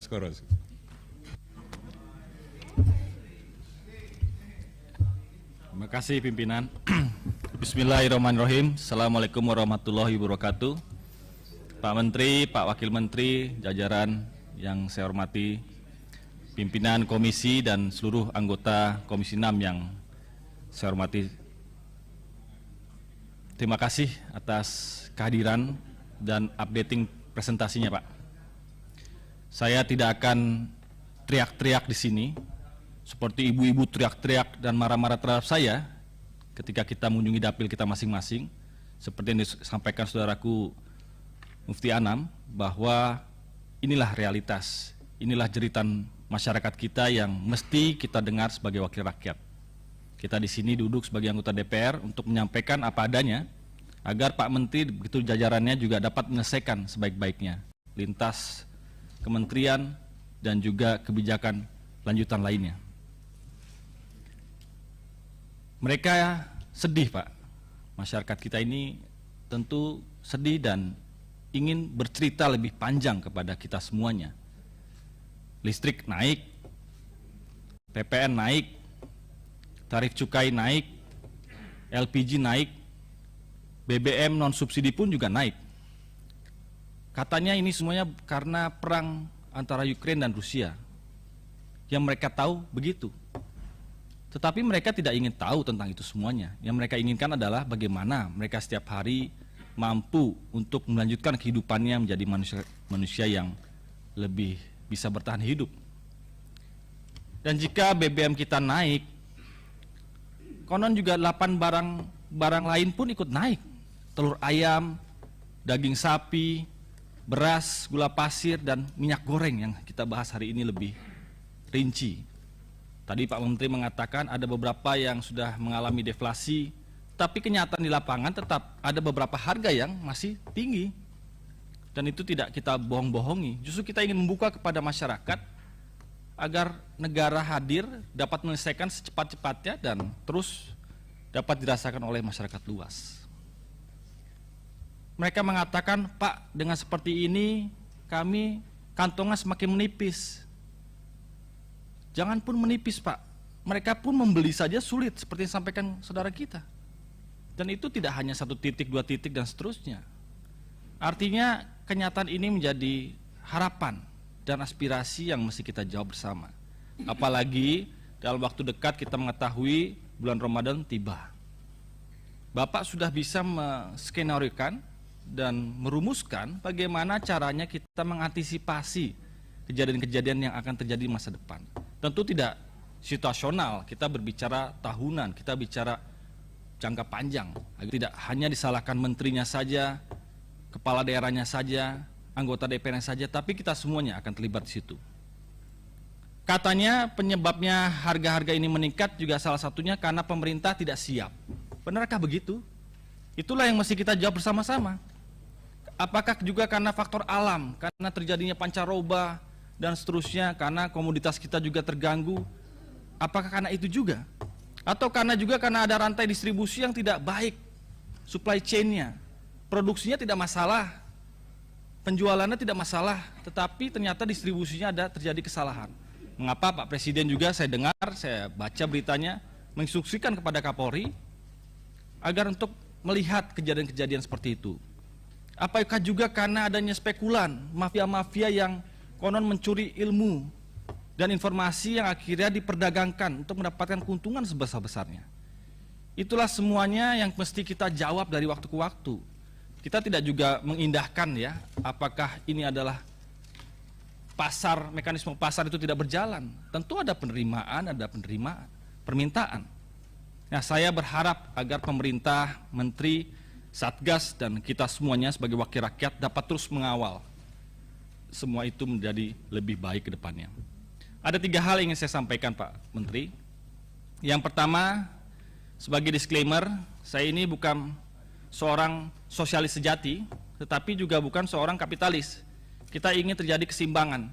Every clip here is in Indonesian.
Skoro. Terima kasih pimpinan. Bismillahirrahmanirrahim. Assalamualaikum warahmatullahi wabarakatuh. Pak Menteri, Pak Wakil Menteri, jajaran yang saya hormati, pimpinan komisi dan seluruh anggota Komisi 6 yang saya hormati. Terima kasih atas kehadiran dan updating presentasinya, Pak. Saya tidak akan teriak-teriak di sini seperti ibu-ibu teriak-teriak dan marah-marah terhadap saya ketika kita mengunjungi dapil kita masing-masing, seperti yang disampaikan saudaraku Mufti Anam, bahwa inilah realitas, inilah jeritan masyarakat kita yang mesti kita dengar sebagai wakil rakyat. Kita di sini duduk sebagai anggota DPR untuk menyampaikan apa adanya, agar Pak Menteri begitu jajarannya juga dapat menyelesaikan sebaik-baiknya lintas kementerian dan juga kebijakan lanjutan lainnya. Mereka sedih, Pak. Masyarakat kita ini tentu sedih dan ingin bercerita lebih panjang kepada kita semuanya. Listrik naik, PPN naik, tarif cukai naik, LPG naik, BBM non subsidi pun juga naik. Katanya ini semuanya karena perang antara Ukraina dan Rusia. Yang mereka tahu begitu. Tetapi mereka tidak ingin tahu tentang itu semuanya. Yang mereka inginkan adalah bagaimana mereka setiap hari mampu untuk melanjutkan kehidupannya menjadi manusia yang lebih bisa bertahan hidup. Dan jika BBM kita naik, konon juga 8 barang lain pun ikut naik. Telur ayam, daging sapi, beras, gula pasir, dan minyak goreng yang kita bahas hari ini lebih rinci. Tadi Pak Menteri mengatakan ada beberapa yang sudah mengalami deflasi, tapi kenyataan di lapangan tetap ada beberapa harga yang masih tinggi. Dan itu tidak kita bohong-bohongi. Justru kita ingin membuka kepada masyarakat agar negara hadir dapat menyelesaikan secepat-cepatnya dan terus dapat dirasakan oleh masyarakat luas. Mereka mengatakan, Pak, dengan seperti ini kami kantongnya semakin menipis. Jangan pun menipis, Pak. Mereka pun membeli saja sulit, seperti yang disampaikan saudara kita. Dan itu tidak hanya 1 titik, 2 titik, dan seterusnya. Artinya kenyataan ini menjadi harapan dan aspirasi yang mesti kita jawab bersama. Apalagi dalam waktu dekat kita mengetahui bulan Ramadan tiba. Bapak sudah bisa menskenariokan dan merumuskan bagaimana caranya kita mengantisipasi kejadian-kejadian yang akan terjadi di masa depan. Tentu tidak situasional, kita berbicara tahunan, kita bicara jangka panjang. Tidak hanya disalahkan menterinya saja, kepala daerahnya saja, anggota DPR-nya saja, tapi kita semuanya akan terlibat di situ. Katanya penyebabnya harga-harga ini meningkat juga salah satunya karena pemerintah tidak siap. Benarkah begitu? Itulah yang mesti kita jawab bersama-sama. Apakah juga karena faktor alam, karena terjadinya pancaroba dan seterusnya, karena komoditas kita juga terganggu? Apakah karena itu juga? Atau karena ada rantai distribusi yang tidak baik, supply chain-nya, produksinya tidak masalah, penjualannya tidak masalah, tetapi ternyata distribusinya ada terjadi kesalahan. Mengapa Pak Presiden juga saya dengar, saya baca beritanya, menginstruksikan kepada Kapolri agar untuk melihat kejadian-kejadian seperti itu. Apakah juga karena adanya spekulan, mafia-mafia yang konon mencuri ilmu dan informasi yang akhirnya diperdagangkan untuk mendapatkan keuntungan sebesar-besarnya. Itulah semuanya yang mesti kita jawab dari waktu ke waktu. Kita tidak juga mengindahkan ya, apakah ini adalah pasar, mekanisme pasar itu tidak berjalan. Tentu ada penerimaan, permintaan. Nah, saya berharap agar pemerintah, menteri, Satgas, dan kita semuanya sebagai wakil rakyat dapat terus mengawal semua itu menjadi lebih baik ke depannya. Ada 3 hal yang ingin saya sampaikan, Pak Menteri. Yang pertama, sebagai disclaimer, saya ini bukan seorang sosialis sejati, tetapi juga bukan seorang kapitalis. Kita ingin terjadi keseimbangan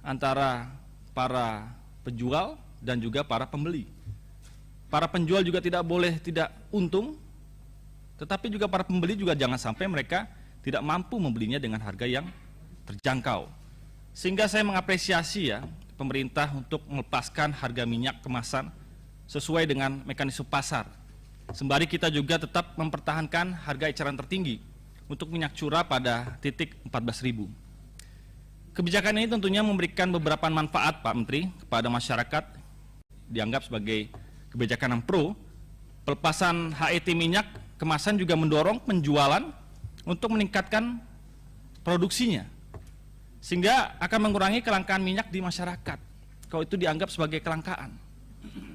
antara para penjual dan juga para pembeli. Para penjual juga tidak boleh tidak untung, tetapi juga para pembeli juga jangan sampai mereka tidak mampu membelinya dengan harga yang terjangkau. Sehingga saya mengapresiasi ya pemerintah untuk melepaskan harga minyak kemasan sesuai dengan mekanisme pasar. Sembari kita juga tetap mempertahankan harga eceran tertinggi untuk minyak curah pada titik 14.000. Kebijakan ini tentunya memberikan beberapa manfaat Pak Menteri kepada masyarakat, dianggap sebagai kebijakan yang pro. Pelepasan HET minyak kemasan juga mendorong penjualan untuk meningkatkan produksinya, sehingga akan mengurangi kelangkaan minyak di masyarakat kalau itu dianggap sebagai kelangkaan,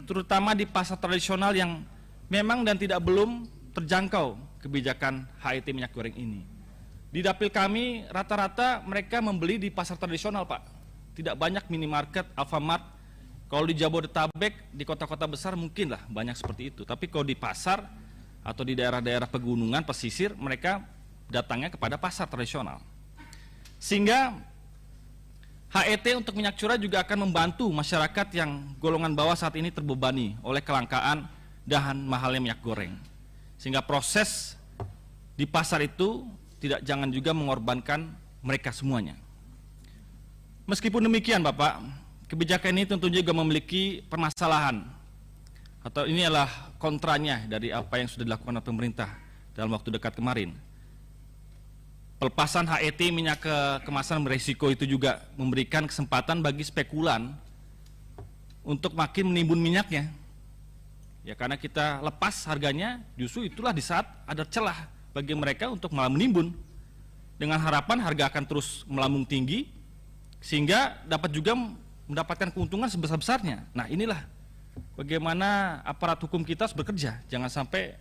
terutama di pasar tradisional yang memang dan tidak belum terjangkau kebijakan HET minyak goreng ini. Di dapil kami rata-rata mereka membeli di pasar tradisional Pak, tidak banyak minimarket, Alfamart. Kalau di Jabodetabek, di kota-kota besar mungkin lah banyak seperti itu, tapi kalau di pasar atau di daerah-daerah pegunungan, pesisir, mereka datangnya kepada pasar tradisional. Sehingga HET untuk minyak curah juga akan membantu masyarakat yang golongan bawah saat ini terbebani oleh kelangkaan dan mahalnya minyak goreng. Sehingga proses di pasar itu jangan juga mengorbankan mereka semuanya. Meskipun demikian Bapak, kebijakan ini tentunya juga memiliki permasalahan, atau ini adalah kontranya dari apa yang sudah dilakukan oleh pemerintah dalam waktu dekat kemarin. Pelepasan HET minyak kemasan beresiko itu juga memberikan kesempatan bagi spekulan untuk makin menimbun minyaknya. Ya, karena kita lepas harganya, justru itulah di saat ada celah bagi mereka untuk malah menimbun, dengan harapan harga akan terus melambung tinggi sehingga dapat juga mendapatkan keuntungan sebesar-besarnya. Nah, inilah bagaimana aparat hukum kita harus bekerja, jangan sampai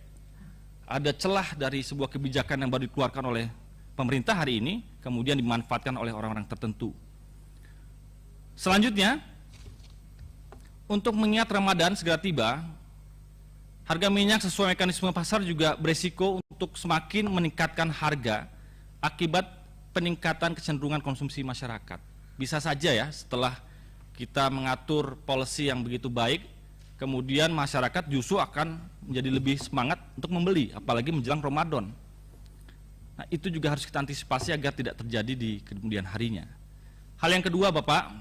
ada celah dari sebuah kebijakan yang baru dikeluarkan oleh pemerintah hari ini kemudian dimanfaatkan oleh orang-orang tertentu. Selanjutnya, untuk mengingat Ramadan segera tiba, harga minyak sesuai mekanisme pasar juga beresiko untuk semakin meningkatkan harga akibat peningkatan kecenderungan konsumsi masyarakat. Bisa saja ya setelah kita mengatur policy yang begitu baik, kemudian masyarakat justru akan menjadi lebih semangat untuk membeli, apalagi menjelang Ramadan. Nah, itu juga harus kita antisipasi agar tidak terjadi di kemudian harinya. Hal yang kedua Bapak,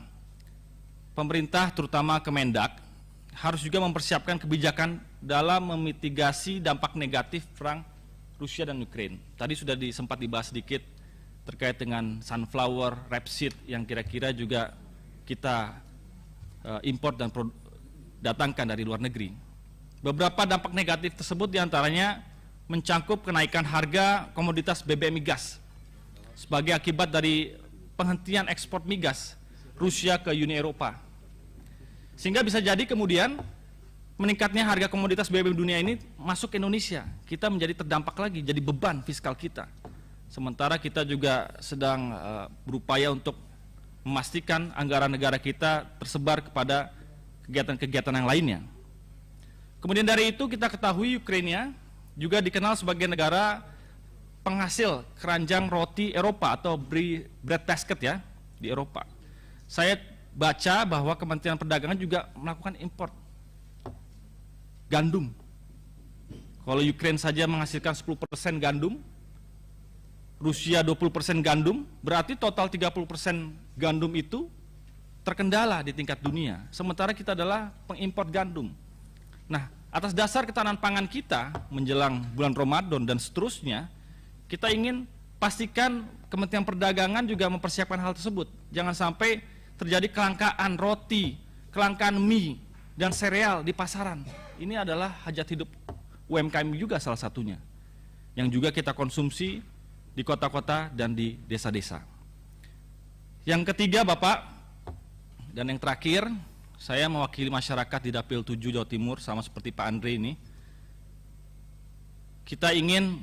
pemerintah terutama Kemendak harus juga mempersiapkan kebijakan dalam memitigasi dampak negatif perang Rusia dan Ukraina. Tadi sudah sempat dibahas sedikit terkait dengan sunflower, rapeseed yang kira-kira juga kita import dan datangkan dari luar negeri. Beberapa dampak negatif tersebut diantaranya mencangkup kenaikan harga komoditas BBM migas sebagai akibat dari penghentian ekspor migas Rusia ke Uni Eropa. Sehingga bisa jadi kemudian meningkatnya harga komoditas BBM dunia ini masuk ke Indonesia, kita menjadi terdampak lagi, jadi beban fiskal kita. Sementara kita juga sedang berupaya untuk memastikan anggaran negara kita tersebar kepada kegiatan-kegiatan yang lainnya. Kemudian dari itu kita ketahui Ukraina juga dikenal sebagai negara penghasil keranjang roti Eropa atau bread basket ya di Eropa. Saya baca bahwa Kementerian Perdagangan juga melakukan import gandum. Kalau Ukraina saja menghasilkan 10% gandum, Rusia 20% gandum, berarti total 30% gandum itu terkendala di tingkat dunia. Sementara kita adalah pengimpor gandum. Nah, atas dasar ketahanan pangan kita menjelang bulan Ramadan dan seterusnya, kita ingin pastikan Kementerian Perdagangan juga mempersiapkan hal tersebut. Jangan sampai terjadi kelangkaan roti, kelangkaan mie, dan sereal di pasaran. Ini adalah hajat hidup UMKM juga salah satunya, yang juga kita konsumsi di kota-kota dan di desa-desa. Yang ketiga Bapak, dan yang terakhir, saya mewakili masyarakat di Dapil 7 Jawa Timur sama seperti Pak Andre ini. Kita ingin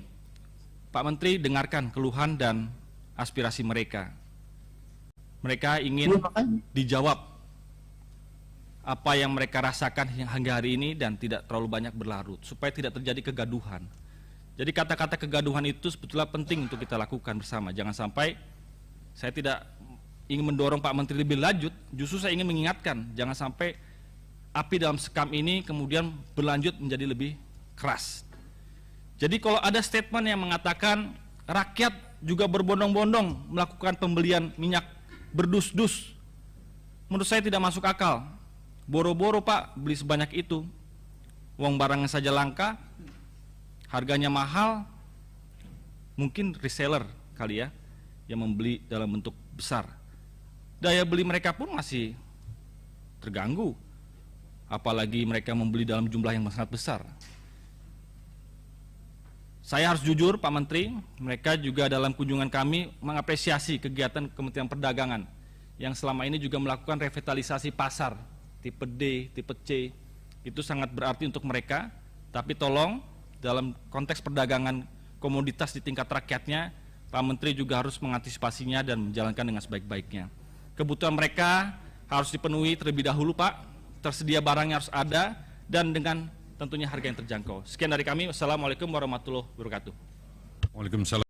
Pak Menteri dengarkan keluhan dan aspirasi mereka. Mereka ingin dijawab apa yang mereka rasakan hingga hari ini dan tidak terlalu banyak berlarut, supaya tidak terjadi kegaduhan. Jadi kata-kata kegaduhan itu sebetulnya penting untuk kita lakukan bersama. Jangan sampai, saya tidak ingin mendorong Pak Menteri lebih lanjut, justru saya ingin mengingatkan, jangan sampai api dalam sekam ini kemudian berlanjut menjadi lebih keras. Jadi kalau ada statement yang mengatakan rakyat juga berbondong-bondong melakukan pembelian minyak berdus-dus. Menurut saya tidak masuk akal. Boro-boro Pak beli sebanyak itu. Uang barangnya saja langka, harganya mahal, mungkin reseller kali ya yang membeli dalam bentuk besar. Daya beli mereka pun masih terganggu, apalagi mereka membeli dalam jumlah yang sangat besar. Saya harus jujur Pak Menteri, mereka juga dalam kunjungan kami mengapresiasi kegiatan Kementerian Perdagangan yang selama ini juga melakukan revitalisasi pasar tipe D, tipe C. Itu sangat berarti untuk mereka, tapi tolong dalam konteks perdagangan komoditas di tingkat rakyatnya, Pak Menteri juga harus mengantisipasinya dan menjalankan dengan sebaik-baiknya. Kebutuhan mereka harus dipenuhi terlebih dahulu Pak, tersedia barangnya harus ada, dan dengan tentunya harga yang terjangkau. Sekian dari kami, wassalamualaikum warahmatullahi wabarakatuh. Waalaikumsalam.